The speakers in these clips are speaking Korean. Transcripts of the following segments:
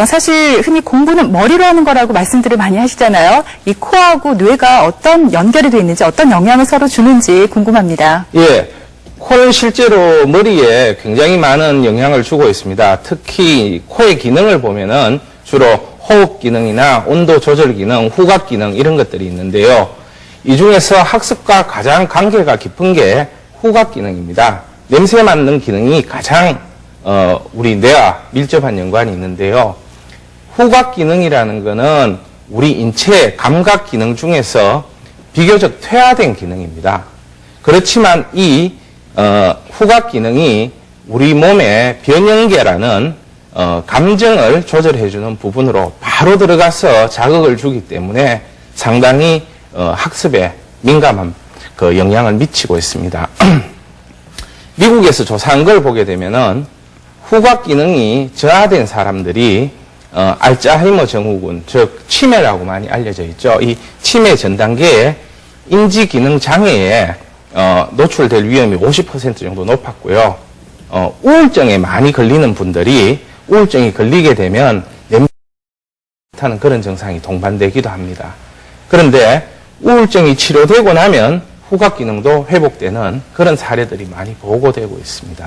사실 흔히 공부는 머리로 하는 거라고 말씀들을 많이 하시잖아요. 이 코하고 뇌가 어떤 연결이 돼 있는지, 어떤 영향을 서로 주는지 궁금합니다. 예, 코는 실제로 머리에 굉장히 많은 영향을 주고 있습니다. 특히 코의 기능을 보면은 주로 호흡 기능이나 온도 조절 기능, 후각 기능 이런 것들이 있는데요. 이 중에서 학습과 가장 관계가 깊은 게 후각 기능입니다. 냄새 맡는 기능이 가장 우리 뇌와 밀접한 연관이 있는데요. 후각 기능이라는 것은 우리 인체 감각 기능 중에서 비교적 퇴화된 기능입니다. 그렇지만 이 후각 기능이 우리 몸의 변형계라는 감정을 조절해주는 부분으로 바로 들어가서 자극을 주기 때문에 상당히 학습에 민감한 그 영향을 미치고 있습니다. 미국에서 조사한 걸 보게 되면은 후각 기능이 저하된 사람들이 알츠하이머 증후군, 즉 치매라고 많이 알려져 있죠. 이 치매 전 단계에 인지 기능 장애에 노출될 위험이 50% 정도 높았고요. 우울증에 많이 걸리는 분들이 우울증이 걸리게 되면 냄새 못하는 그런 증상이 동반되기도 합니다. 그런데 우울증이 치료되고 나면 후각 기능도 회복되는 그런 사례들이 많이 보고되고 있습니다.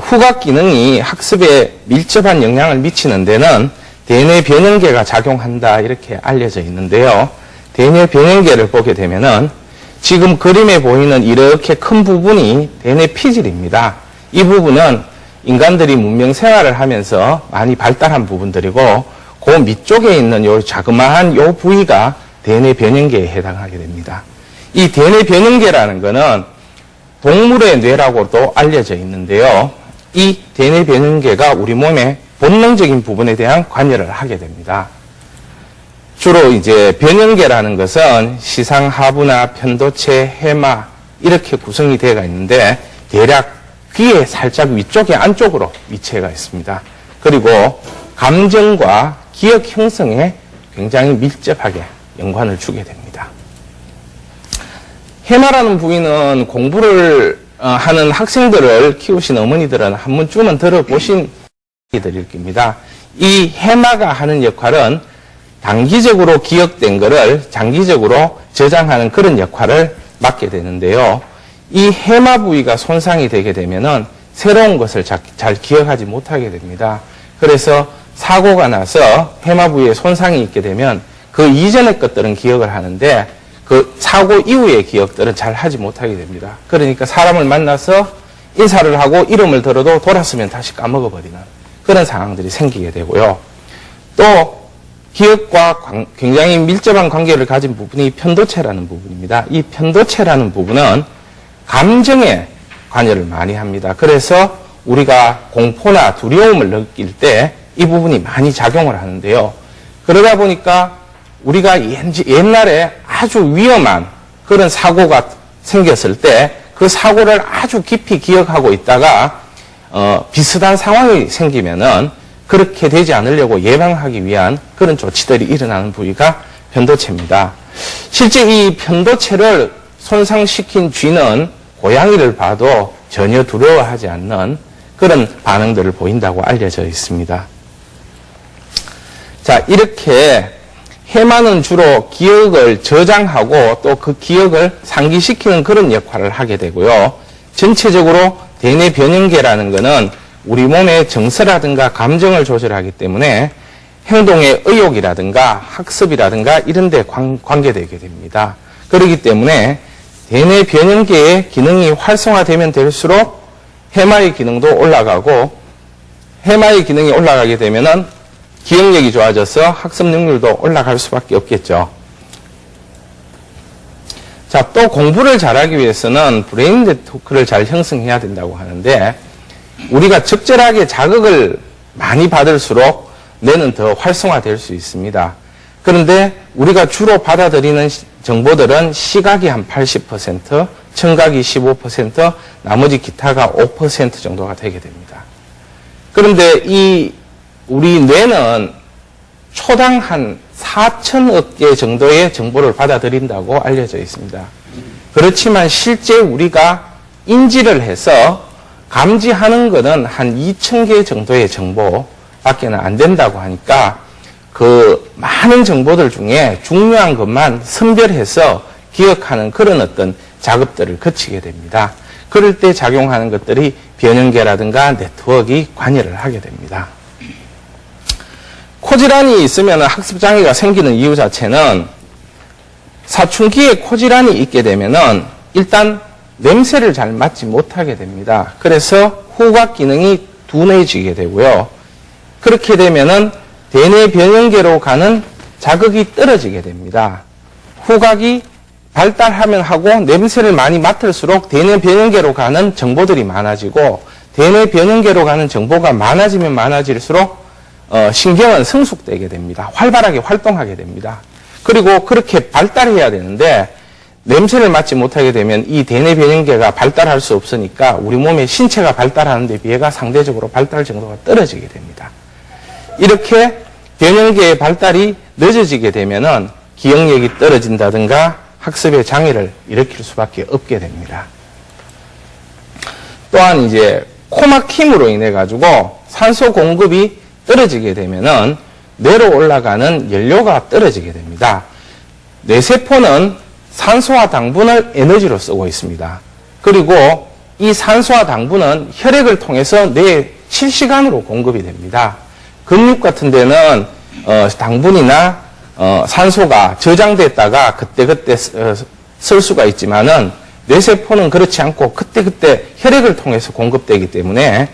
후각 기능이 학습에 밀접한 영향을 미치는 데는 대뇌 변형계가 작용한다 이렇게 알려져 있는데요. 대뇌 변형계를 보게 되면은 지금 그림에 보이는 이렇게 큰 부분이 대뇌 피질입니다. 이 부분은 인간들이 문명 생활을 하면서 많이 발달한 부분들이고 그 밑쪽에 있는 요 자그마한 요 부위가 대뇌 변형계에 해당하게 됩니다. 이 대뇌 변형계라는 것은 동물의 뇌라고도 알려져 있는데요. 이 대뇌 변형계가 우리 몸의 본능적인 부분에 대한 관여를 하게 됩니다. 주로 이제 변형계라는 것은 시상하부나 편도체, 해마 이렇게 구성이 되어 있는데 대략 귀의 살짝 위쪽에 안쪽으로 위치가 있습니다. 그리고 감정과 기억 형성에 굉장히 밀접하게 연관을 주게 됩니다. 해마라는 부위는 공부를 하는 학생들을 키우신 어머니들은 한 번쯤은 들어보신 이들일 겁니다. 이 해마가 하는 역할은 단기적으로 기억된 것을 장기적으로 저장하는 그런 역할을 맡게 되는데요. 이 해마 부위가 손상이 되게 되면은 새로운 것을 잘 기억하지 못하게 됩니다. 그래서 사고가 나서 해마 부위에 손상이 있게 되면 그 이전의 것들은 기억을 하는데 그 사고 이후의 기억들은 잘 하지 못하게 됩니다. 그러니까 사람을 만나서 인사를 하고 이름을 들어도 돌았으면 다시 까먹어버리는 그런 상황들이 생기게 되고요. 또 기억과 굉장히 밀접한 관계를 가진 부분이 편도체라는 부분입니다. 이 편도체라는 부분은 감정에 관여를 많이 합니다. 그래서 우리가 공포나 두려움을 느낄 때 이 부분이 많이 작용을 하는데요. 그러다 보니까 우리가 옛날에 아주 위험한 그런 사고가 생겼을 때 그 사고를 아주 깊이 기억하고 있다가 비슷한 상황이 생기면은 그렇게 되지 않으려고 예방하기 위한 그런 조치들이 일어나는 부위가 편도체입니다. 실제 이 편도체를 손상시킨 쥐는 고양이를 봐도 전혀 두려워하지 않는 그런 반응들을 보인다고 알려져 있습니다. 자, 이렇게 해마는 주로 기억을 저장하고 또 그 기억을 상기시키는 그런 역할을 하게 되고요. 전체적으로 대뇌 변형계라는 것은 우리 몸의 정서라든가 감정을 조절하기 때문에 행동의 의욕이라든가 학습이라든가 이런 데 관계되게 됩니다. 그렇기 때문에 대뇌 변형계의 기능이 활성화되면 될수록 해마의 기능도 올라가고 해마의 기능이 올라가게 되면은 기억력이 좋아져서 학습 능률도 올라갈 수밖에 없겠죠. 자, 또 공부를 잘하기 위해서는 브레인 네트워크를 잘 형성해야 된다고 하는데 우리가 적절하게 자극을 많이 받을수록 뇌는 더 활성화될 수 있습니다. 그런데 우리가 주로 받아들이는 정보들은 시각이 한 80%, 청각이 15%, 나머지 기타가 5% 정도가 되게 됩니다. 그런데 우리 뇌는 초당 한 4천억 개 정도의 정보를 받아들인다고 알려져 있습니다. 그렇지만 실제 우리가 인지를 해서 감지하는 거는 한 2,000개 정도의 정보밖에는 안 된다고 하니까 그 많은 정보들 중에 중요한 것만 선별해서 기억하는 그런 어떤 작업들을 거치게 됩니다. 그럴 때 작용하는 것들이 변형계라든가 네트워크가 관여를 하게 됩니다. 코질환이 있으면 학습장애가 생기는 이유 자체는 사춘기에 코질환이 있게 되면은 일단 냄새를 잘 맡지 못하게 됩니다. 그래서 후각 기능이 둔해지게 되고요. 그렇게 되면은 대뇌 변형계로 가는 자극이 떨어지게 됩니다. 후각이 발달하면 하고 냄새를 많이 맡을수록 대뇌 변형계로 가는 정보들이 많아지고 대뇌 변형계로 가는 정보가 많아지면 많아질수록 신경은 성숙되게 됩니다. 활발하게 활동하게 됩니다. 그리고 그렇게 발달해야 되는데 냄새를 맡지 못하게 되면 이 대뇌 변형계가 발달할 수 없으니까 우리 몸의 신체가 발달하는 데 비해가 상대적으로 발달 정도가 떨어지게 됩니다. 이렇게 변형계의 발달이 늦어지게 되면은 기억력이 떨어진다든가 학습의 장애를 일으킬 수밖에 없게 됩니다. 또한 이제 코막힘으로 인해 가지고 산소 공급이 떨어지게 되면은 뇌로 올라가는 연료가 떨어지게 됩니다. 뇌세포는 산소와 당분을 에너지로 쓰고 있습니다. 그리고 이 산소와 당분은 혈액을 통해서 뇌에 실시간으로 공급이 됩니다. 근육 같은 데는 당분이나 산소가 저장됐다가 그때그때 쓸 수가 있지만은 뇌세포는 그렇지 않고 그때그때 혈액을 통해서 공급되기 때문에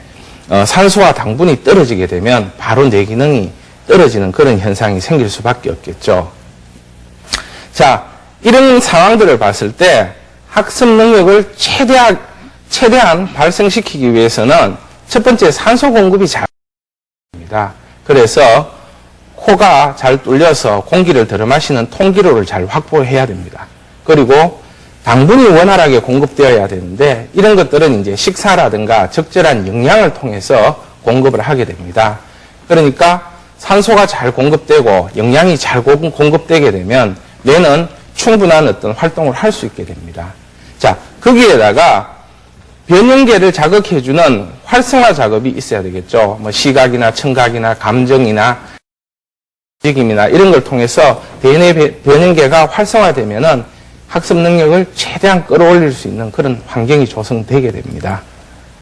산소와 당분이 떨어지게 되면 바로 뇌 기능이 떨어지는 그런 현상이 생길 수밖에 없겠죠. 자, 이런 상황들을 봤을 때 학습 능력을 최대한 발생시키기 위해서는 첫 번째 산소 공급이 잘 됩니다. 그래서 코가 잘 뚫려서 공기를 들어마시는 통기로를 잘 확보해야 됩니다. 그리고 당분이 원활하게 공급되어야 되는데 이런 것들은 이제 식사라든가 적절한 영양을 통해서 공급을 하게 됩니다. 그러니까 산소가 잘 공급되고 영양이 잘 공급되게 되면 뇌는 충분한 어떤 활동을 할 수 있게 됩니다. 자, 거기에다가 변형계를 자극해주는 활성화 작업이 있어야 되겠죠. 뭐 시각이나 청각이나 감정이나 움직임이나 이런 걸 통해서 대뇌 변형계가 활성화되면은 학습 능력을 최대한 끌어올릴 수 있는 그런 환경이 조성되게 됩니다.